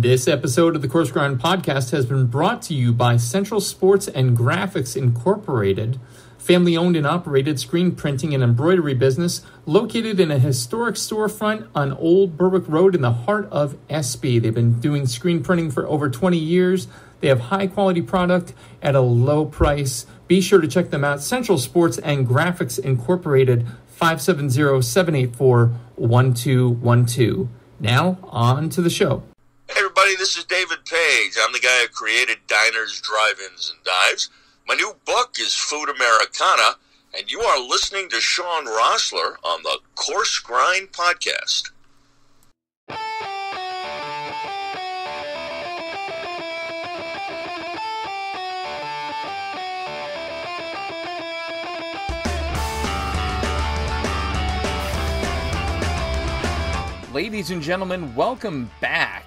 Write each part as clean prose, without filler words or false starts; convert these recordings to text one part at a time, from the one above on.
This episode of the Coarse podcast has been brought to you by Central Sports and Graphics Incorporated, family-owned and operated screen printing and embroidery business located in a historic storefront on Old Berwick Road in the heart of Espy. They've been doing screen printing for over 20 years. They have high-quality product at a low price. Be sure to check them out. Central Sports and Graphics Incorporated, 570-784-1212. Now, on to the show. Hey everybody, this is David Page. I'm the guy who created Diners, Drive-Ins, and Dives. My new book is Food Americana, and you are listening to Shawn Rosler on the Coarse Grind Podcast. Ladies and gentlemen, welcome back.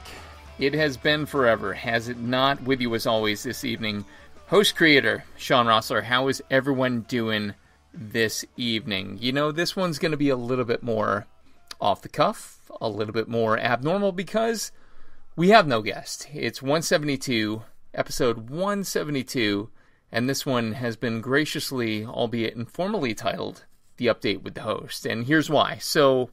It has been forever, has it not? With you as always this evening, host-creator Shawn Rosler. How is everyone doing this evening? You know, this one's going to be a little bit more off the cuff, a little bit more abnormal, because we have no guest. It's 172, episode 172, and this one has been graciously, albeit informally, titled The Update with the Host. And here's why. So,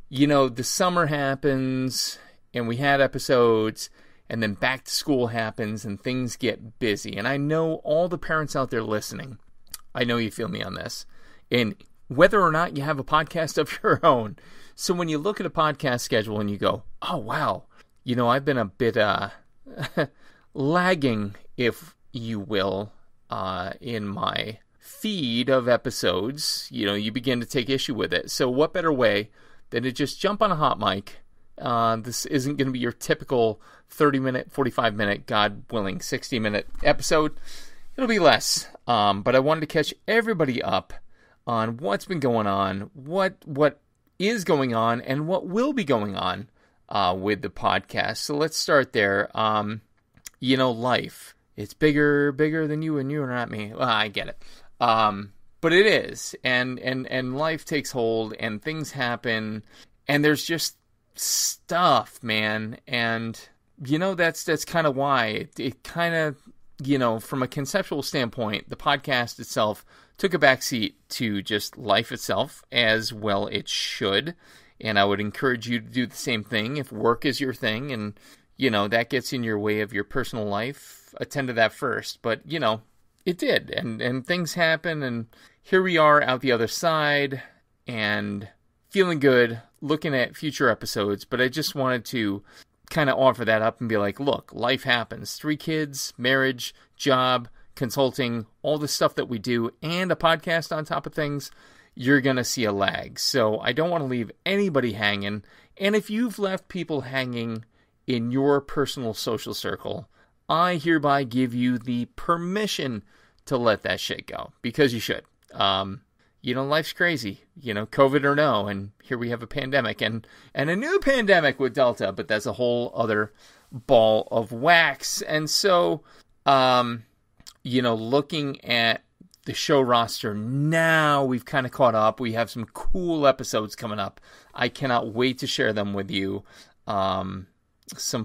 you know, the summer happens, and we had episodes, and then back to school happens, and things get busy. And I know all the parents out there listening, I know you feel me on this. And whether or not you have a podcast of your own, so when you look at a podcast schedule and you go, oh, wow, you know, I've been a bit lagging, if you will, in my feed of episodes, you know, you begin to take issue with it. So what better way than to just jump on a hot mic? This isn't going to be your typical 30-minute, 45-minute, God willing, 60-minute episode. It'll be less. But I wanted to catch everybody up on what's been going on, what is going on, and what will be going on with the podcast. So let's start there. You know, life. It's bigger than you, and you are not me. Well, I get it. But it is. And life takes hold, and things happen, and there's just stuff, man. And you know, that's kind of why it kind of, you know, from a conceptual standpoint, the podcast itself took a backseat to just life itself, as well it should. And I would encourage you to do the same thing. If work is your thing and, you know, that gets in your way of your personal life, attend to that first. But, you know, it did, and things happen, and here we are out the other side, and feeling good, looking at future episodes. But I just wanted to kind of offer that up and be like, look, life happens. 3 kids, marriage, job, consulting, all the stuff that we do, and a podcast on top of things, you're going to see a lag. So I don't want to leave anybody hanging. And if you've left people hanging in your personal social circle, I hereby give you the permission to let that shit go, because you should. You know, life's crazy, you know, COVID or no, and here we have a pandemic and a new pandemic with Delta, but that's a whole other ball of wax. And so, you know, looking at the show roster now, we've kind of caught up. We have some cool episodes coming up. I cannot wait to share them with you. Some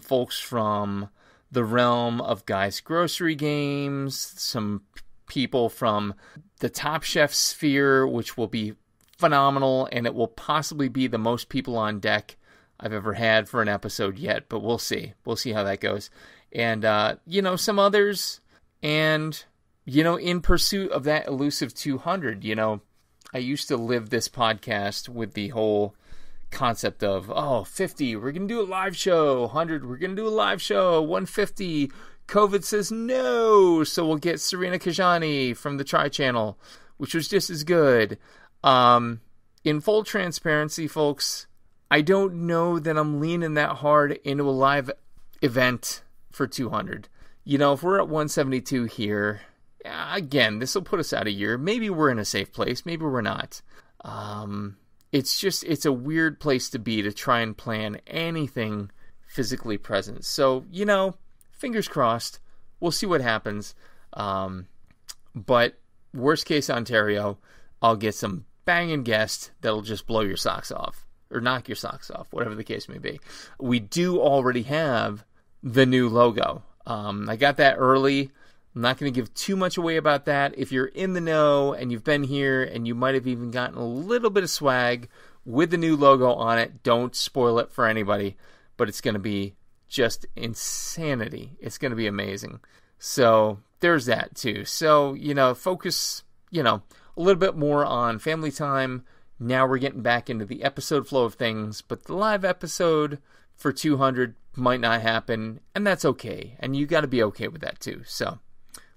folks from the realm of Guy's Grocery Games, some people from the Top Chef sphere, which will be phenomenal, and it will possibly be the most people on deck I've ever had for an episode yet, but we'll see. We'll see how that goes. And, you know, some others, and, you know, in pursuit of that elusive 200, you know, I used to live this podcast with the whole concept of, 50, we're going to do a live show, 100, we're going to do a live show, 150, COVID says no, so we'll get Serena Kajani from the Tri-Channel, which was just as good. In full transparency, folks, I don't know that I'm leaning that hard into a live event for 200. You know, if we're at 172 here, again, this will put us out a year. Maybe we're in a safe place, maybe we're not. It's a weird place to be to try and plan anything physically present. So, you know, fingers crossed. We'll see what happens. But worst case Ontario, I'll get some banging guests that'll just blow your socks off. Or knock your socks off, whatever the case may be. We do already have the new logo. I got that early. I'm not going to give too much away about that. If you're in the know and you've been here and you might have even gotten a little bit of swag with the new logo on it, don't spoil it for anybody. But it's going to be just insanity. It's going to be amazing. So there's that too. So, focus, a little bit more on family time. Now we're getting back into the episode flow of things, but the live episode for 200 might not happen, and that's okay. And you got to be okay with that too. So,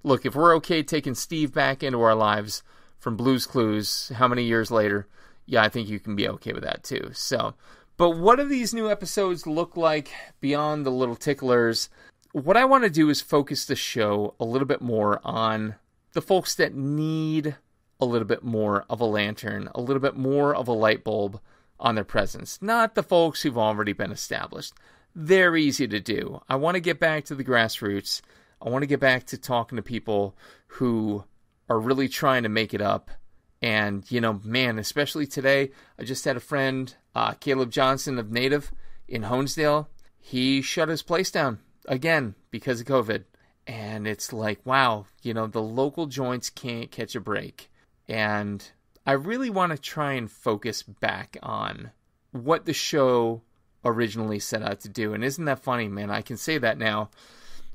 look, if we're okay taking Steve back into our lives from Blue's Clues, how many years later? Yeah, I think you can be okay with that too. So, but what do these new episodes look like beyond the little ticklers? What I want to do is focus the show a little bit more on the folks that need a little bit more of a lantern, a little bit more of a light bulb on their presence. Not the folks who've already been established. They're easy to do. I want to get back to the grassroots. I want to get back to talking to people who are really trying to make it up. And, man, especially today, I just had a friend, Caleb Johnson of Native in Honesdale. He shut his place down again because of COVID. And it's like, wow, the local joints can't catch a break. And I really want to try and focus back on what the show originally set out to do. And isn't that funny, man? I can say that now,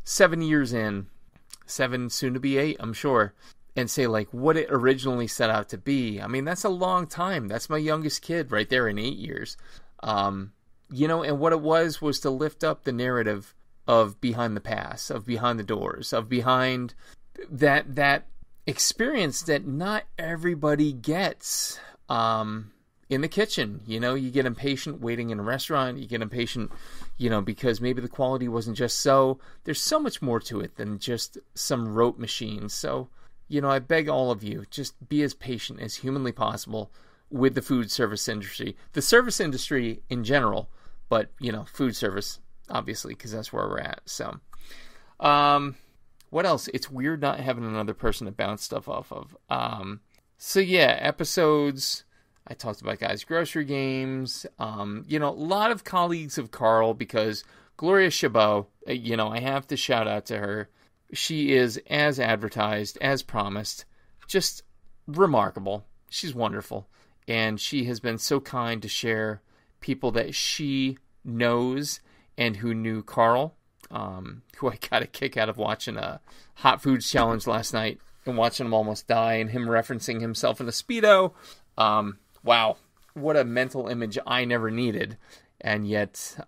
7 years in, 7 soon to be 8, I'm sure, and say like what it originally set out to be. I mean, that's a long time. That's my youngest kid right there in 8 years. And what it was to lift up the narrative of behind the pass, of behind the doors, of behind that experience that not everybody gets in the kitchen. You get impatient waiting in a restaurant. You get impatient, because maybe the quality wasn't just so. There's so much more to it than just some rote machine. So, I beg all of you, just be as patient as humanly possible with the food service industry. The service industry in general, but, food service, obviously, because that's where we're at. So, what else? It's weird not having another person to bounce stuff off of. So yeah, episodes. I talked about guys' grocery games. A lot of colleagues of Carl, because Gloria Chabot, I have to shout out to her. She is as advertised, as promised, just remarkable. She's wonderful. And she has been so kind to share people that she knows and who knew Carl. Who I got a kick out of watching a Hot Foods Challenge last night and watching him almost die and him referencing himself in a Speedo. Wow, what a mental image I never needed. And yet,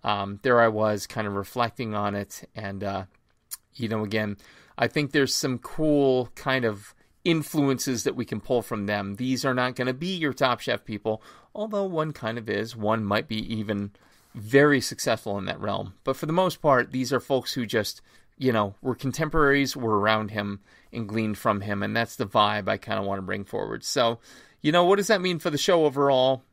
there I was kind of reflecting on it. And, again, I think there's some cool kind of influences that we can pull from them. These are not going to be your Top Chef people, although one kind of is. One might be even very successful in that realm. But for the most part, these are folks who just, were contemporaries, were around him, and gleaned from him. And that's the vibe I kind of want to bring forward. So, what does that mean for the show overall?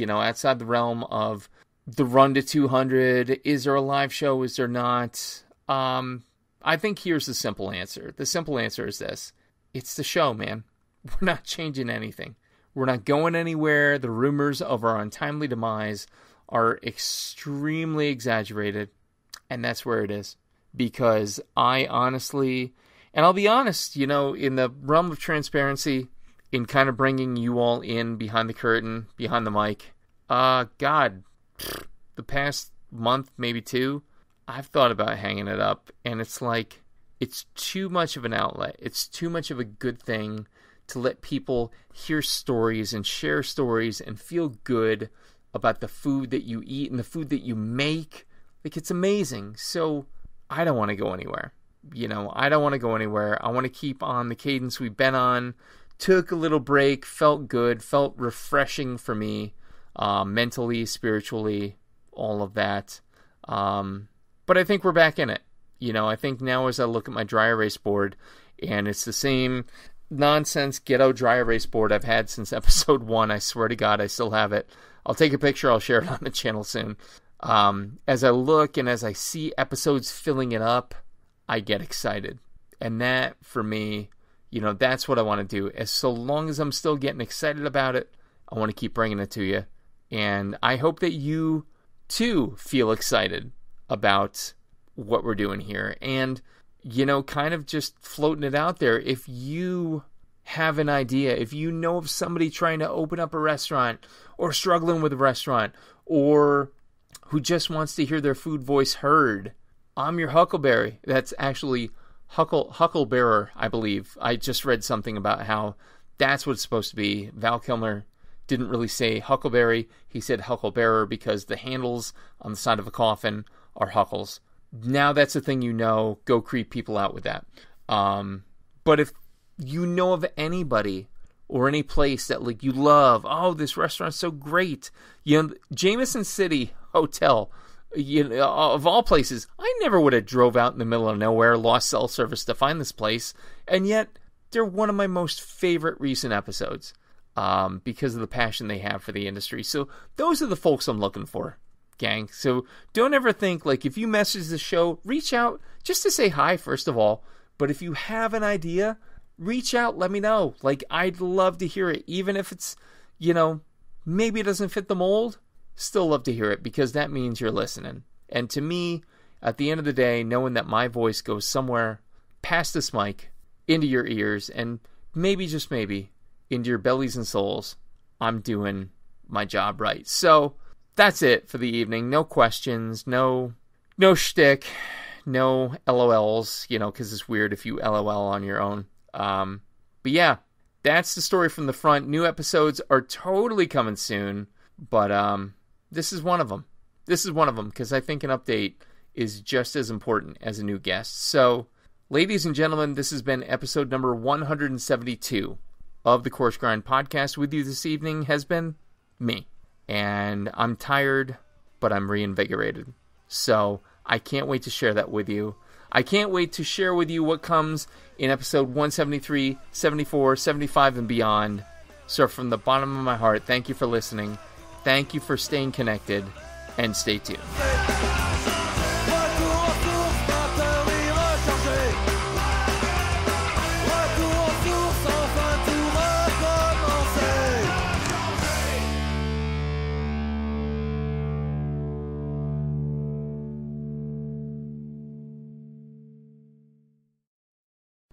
Outside the realm of the run to 200, is there a live show? Is there not? I think here's the simple answer. The simple answer is this. It's the show, man. We're not changing anything. We're not going anywhere. The rumors of our untimely demise are extremely exaggerated, and that's where it is. Because I honestly, and I'll be honest, in the realm of transparency, in kind of bringing you all in behind the curtain, behind the mic, God, the past month, maybe 2, I've thought about hanging it up, and it's like, it's too much of an outlet. It's too much of a good thing to let people hear stories and share stories and feel good about the food that you eat and the food that you make. Like, it's amazing. So I don't want to go anywhere. I don't want to go anywhere. I want to keep on the cadence we've been on. Took a little break, felt good, felt refreshing for me, mentally, spiritually, all of that. But I think we're back in it. I think now as I look at my dry erase board, and it's the same nonsense ghetto dry erase board I've had since episode 1. I swear to God, I still have it. I'll take a picture. I'll share it on the channel soon. As I look and as I see episodes filling it up, I get excited. And that, for me, that's what I want to do. As so long as I'm still getting excited about it, I want to keep bringing it to you. And I hope that you, too, feel excited about what we're doing here. And, kind of just floating it out there. If you have an idea, if you know of somebody trying to open up a restaurant or struggling with a restaurant or who just wants to hear their food voice heard, I'm your Huckleberry. That's actually Hucklebearer, I believe. I just read something about how that's what it's supposed to be. Val Kilmer didn't really say Huckleberry. He said Hucklebearer because the handles on the side of a coffin are huckles. Now that's a thing go creep people out with that. But if you know of anybody or any place that you love, this restaurant's so great. Jameson City Hotel, of all places, I never would have drove out in the middle of nowhere, lost cell service to find this place. And yet they're one of my most favorite recent episodes because of the passion they have for the industry. So those are the folks I'm looking for, gang. So don't ever think, if you message the show, reach out just to say hi, first of all. But if you have an idea, reach out, let me know. I'd love to hear it. Even if it's, maybe it doesn't fit the mold, still love to hear it because that means you're listening. And to me, at the end of the day, knowing that my voice goes somewhere past this mic, into your ears, and maybe, just maybe, into your bellies and souls, I'm doing my job right. So that's it for the evening. No questions, no shtick, no LOLs, because it's weird if you LOL on your own. But yeah, that's the story from the front. New episodes are totally coming soon, but this is one of them. This is one of them because I think an update is just as important as a new guest. So, ladies and gentlemen, this has been episode number 172 of the Coarse Grind podcast. With you this evening has been me. And I'm tired, but I'm reinvigorated. So I can't wait to share that with you. I can't wait to share with you what comes in episode 173, 74, 75, and beyond. So from the bottom of my heart, thank you for listening. Thank you for staying connected, and stay tuned.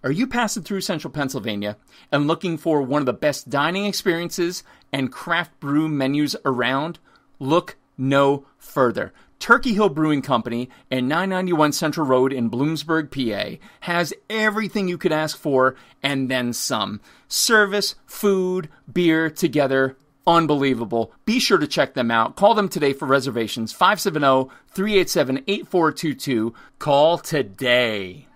Are you passing through Central Pennsylvania and looking for one of the best dining experiences and craft brew menus around? Look no further. Turkey Hill Brewing Company and 991 Central Road in Bloomsburg, PA has everything you could ask for and then some. Service, food, beer together. Unbelievable. Be sure to check them out. Call them today for reservations. 570-387-8422. Call today.